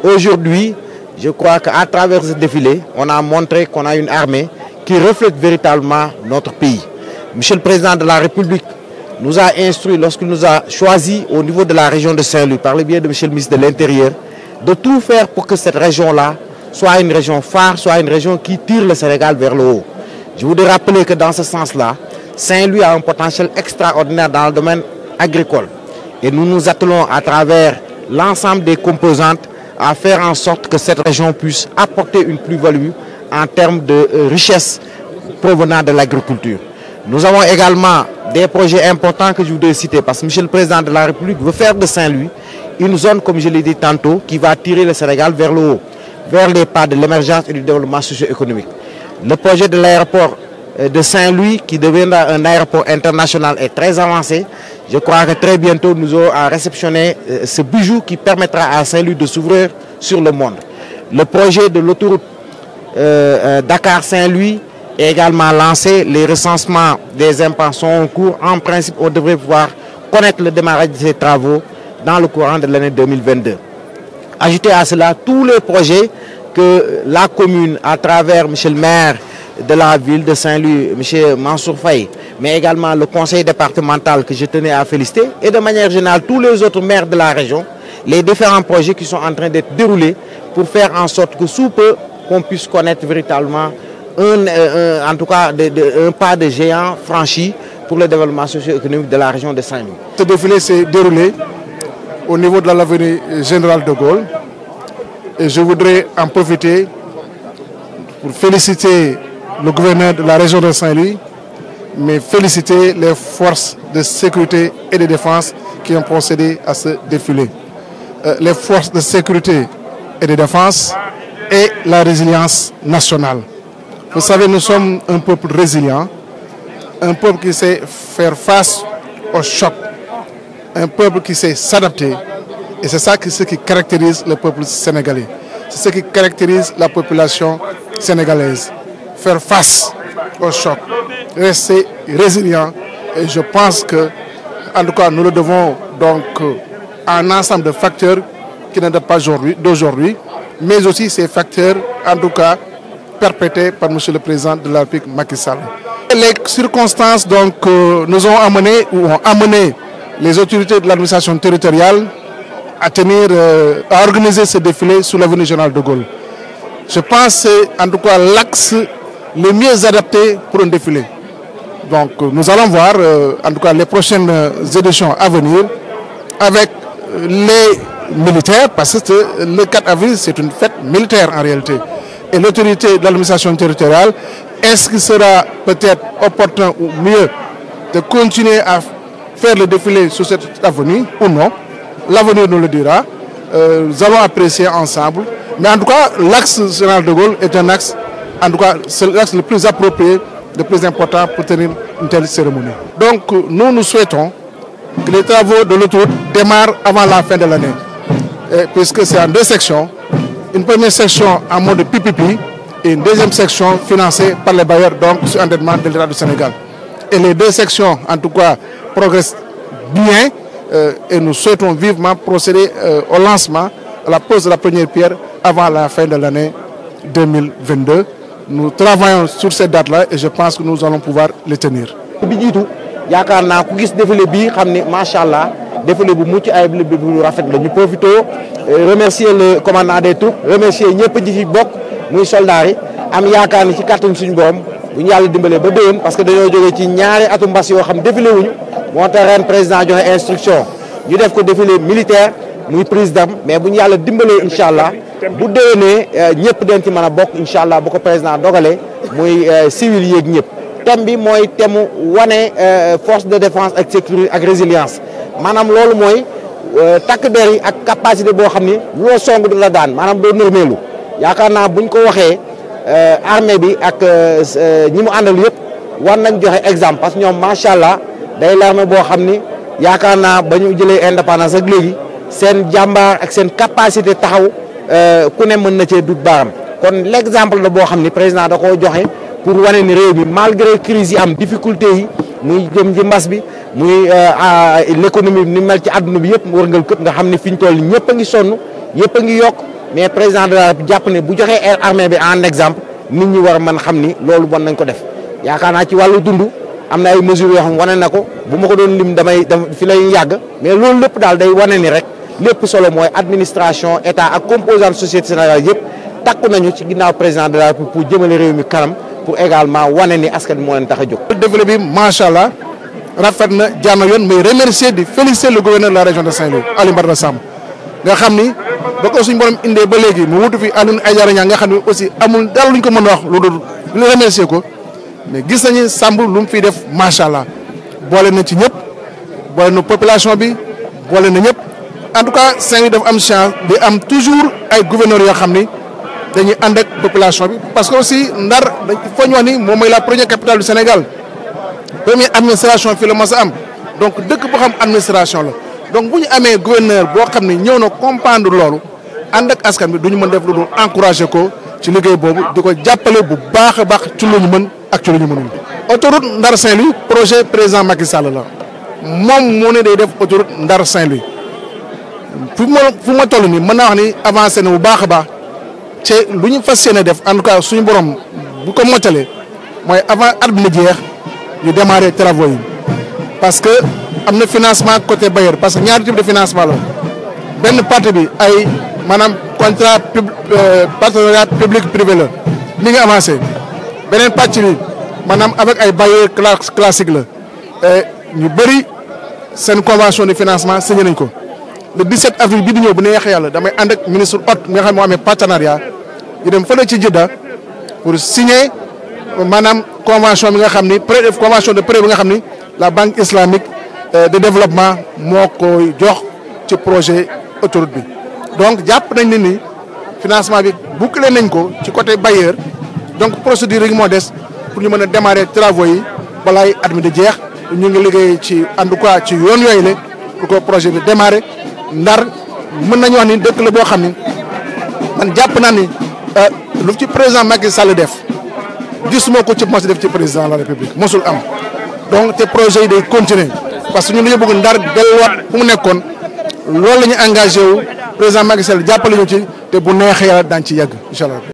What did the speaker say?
Aujourd'hui, je crois qu'à travers ce défilé, on a montré qu'on a une armée qui reflète véritablement notre pays. Monsieur le Président de la République nous a instruit, lorsqu'il nous a choisi au niveau de la région de Saint-Louis, par le biais de Monsieur le ministre de l'Intérieur, de tout faire pour que cette région-là soit une région phare, soit une région qui tire le Sénégal vers le haut. Je voudrais rappeler que dans ce sens-là, Saint-Louis a un potentiel extraordinaire dans le domaine agricole. Et nous nous attelons à travers l'ensemble des composantes à faire en sorte que cette région puisse apporter une plus-value en termes de richesse provenant de l'agriculture. Nous avons également des projets importants que je voudrais citer parce que M. le Président de la République veut faire de Saint-Louis une zone, comme je l'ai dit tantôt, qui va tirer le Sénégal vers le haut, vers les pas de l'émergence et du développement socio-économique. Le projet de l'aéroport de Saint-Louis, qui deviendra un aéroport international, est très avancé. Je crois que très bientôt, nous aurons à réceptionner ce bijou qui permettra à Saint-Louis de s'ouvrir sur le monde. Le projet de l'autoroute Dakar-Saint-Louis est également lancé. Les recensements des impacts sont en cours. En principe, on devrait pouvoir connaître le démarrage de ces travaux dans le courant de l'année 2022. Ajoutez à cela tous les projets que la commune, à travers M. le maire de la ville de Saint-Louis, M. Mansour Faye, mais également le conseil départemental que je tenais à féliciter, et de manière générale tous les autres maires de la région, les différents projets qui sont en train d'être déroulés pour faire en sorte que sous peu, qu'on puisse connaître véritablement en tout cas un pas de géant franchi pour le développement socio-économique de la région de Saint-Louis. Ce défilé s'est déroulé au niveau de l'avenue Général de Gaulle et je voudrais en profiter pour féliciter le gouverneur de la région de Saint-Louis, mais féliciter les forces de sécurité et de défense qui ont procédé à ce défilé. Les forces de sécurité et de défense et la résilience nationale. Vous savez, nous sommes un peuple résilient, un peuple qui sait faire face au choc, un peuple qui sait s'adapter. Et c'est ça ce qui caractérise le peuple sénégalais. C'est ce qui caractérise la population sénégalaise. Faire face au choc, rester résilient. Et je pense que, en tout cas, nous le devons donc à un ensemble de facteurs qui ne datent pas d'aujourd'hui, mais aussi ces facteurs, en tout cas, perpétrés par M. le Président de la République Macky Sall. Les circonstances donc, nous ont amené ou ont amené les autorités de l'administration territoriale à organiser ce défilé sous l'avenue Général de Gaulle. Je pense que c'est en tout cas l'axe le mieux adapté pour un défilé. Donc nous allons voir en tout cas les prochaines éditions à venir avec les militaires, parce que le 4 avril c'est une fête militaire en réalité. Et l'autorité de l'administration territoriale, est-ce qu'il sera peut-être opportun ou mieux de continuer à faire le défilé sur cette avenue ou non? L'avenir nous le dira. Nous allons apprécier ensemble. Mais en tout cas, l'axe Général de Gaulle est un axe, en tout cas, c'est l'axe le plus approprié, le plus important pour tenir une telle cérémonie. Donc, nous souhaitons que les travaux de l'autoroute démarrent avant la fin de l'année. Puisque c'est en deux sections. Une première section en mode PPP et une deuxième section financée par les bailleurs, donc sur endettement de l'État du Sénégal. Et les deux sections, en tout cas, progressent bien et nous souhaitons vivement procéder au lancement, à la pose de la première pierre avant la fin de l'année 2022. Nous travaillons sur cette date-là et je pense que nous allons pouvoir les tenir. Défilé bu mucc ayib bu rafet la ñu profité remercier le commandant des troupes, remercier ñëpp ñi fi bokk muy soldats yi am yaakaar ni ci kàttan suñu borom bu ñu yàlla dimbalee ba déwén parce que dañoo jógee ci ñaari atu mbas yoo xam défilé wuñu moo tax ren président joxe instruction ñu def ko défilé militaire muy prise d'armes mais bu ñu yàlla dimbalee incha allah bu déwénee ñëpp den ci mën a bokk incha allah bu ko président dogalee muy civil yeeg ñëpp. Thème bi mooy thème wane force de défense ak sécurité ak résilience. Manam loolu mooy takk der yi ak capacité boo xam ni loo song du la daan maanaam doo nërmeelu yaakaar naa buñ ko waxee armée bi ak ñi mu àndal yëpp war nañ joxe exemple parce que ñoom macha allah day l'armée boo xam ni yaakaar naa ba ñu jëlee indépendance ak léegi seen jàmbaar ak seen capacité taxaw ku ne mën na cee dut baaram kon l'exemple la boo xam ni président da koo joxe pour wane ni réew mi malgré crise yi am difficulté yi muy jëm ci mbas bi muy l'économie ni mel ci àdduna bi yëpp wërngal këpp nga xam ne fi ñu toll ñëpp a ngi sonn ñëpp a ngi yokk mais président de la République jàpp ne bu joxee armée bi en exemple nit ñi war a mën xam ni loolu bon nañ ko def yaakaar naa ci wàllu dund am na ay mesures yoo xam wane na ko bu ma ko doon lim damay fi lay yàgg mais loolu lépp daal day wane ni rek lépp solo mooy administration état ak composante société sénégalaise yëpp takku nañu ci ginnaaw président de la République pour jëmale réew mi kanam pour également wane ni askan bi moo leen tax a jóg. défilé bi macha allah rafet na jaar na yoon mais remercier di féliciter le gouverneur de la région de Saint-Louis Alioune Badara Samb nga xam ni ba ko suñu borom indee ba léegi mu wutu fi Alioune Aïdara Niang nga xam ne aussi amul dara luñ ko mën a wax lu dul lu remercier ko mais gis nañu Samb lu mu fiy def macha allah boole na ci ñëpp boole na population bi boole na ñëpp en tout cas Saint-Louis dafa am chance di am toujours ay gouverneurs yoo xam ni dañuy ànd ak population bi parce que aussi Ndar dañ foo ñu wax ni moom mooy la première capitale du Sénégal première administration fii la mos a am donc dëkk boo xam administration la donc bu ñu amee gouverneur boo xam ne ñëw na comprendre loolu ànd ak askan bi du ñu mën def lu dul encourager ko ci liggéey boobu di ko jàppale bu baax a baax ci lu ñu mën ak ci lu ñu mënul. autoroute Ndar Saint-Louis projet président Macky Sall la moom moo ne day def autoroute Ndar Saint-Louis fu ma toll nii mën naa wax ni avancé na bu baax a baax. te lu ñu fas yéene def en tout cas suñu borom bu ko mottalee mooy avant at bi jeex ñu démarrer travaux yi parce que am na financement côté bailleur parce que ñaari type de financement la benn partie bi ay maanaam contrat partenariat public privé la mi ngi avancé beneen pàcc bi maanaam avec ay bailleurs classique la ñu bëri seen convention de financement signé nañ ko le 17 avril bii di ñëw bu neexee yàlla damay ànd ak ministre Hott mi nga xam ne moo amee partenariat ñu dem fële ci Jeddah pour signer maanaam convention bi nga xam ni convention de prêt bi nga xam ni la banque islamique de développement moo koy jox ci projet autoroute bi donc jàpp nañ ne ni financement bi bouclé nañ ko ci côté bailleur donc procédure yi moo des pour ñu mën a démarrer travaux yi balaay at mi di jeex ñu ngi liggéey ci en tout cas ci yoon yooyu la pour que projet bi démarrer Ndar mën nañu wax ni dëkk la boo xam ni man jàpp naa ni lu ci président Macky Sall def gisuma ko ci mos def ci président de la République mosul am donc te projet yi day continuer parce que ñun dañoo bëgg Ndar delluwaat fu mu nekkoon loolu la ñu engagé wu président Macky Sall jàppale ñu ci te bu neexee yàlla daañu ci yàgg incha allah.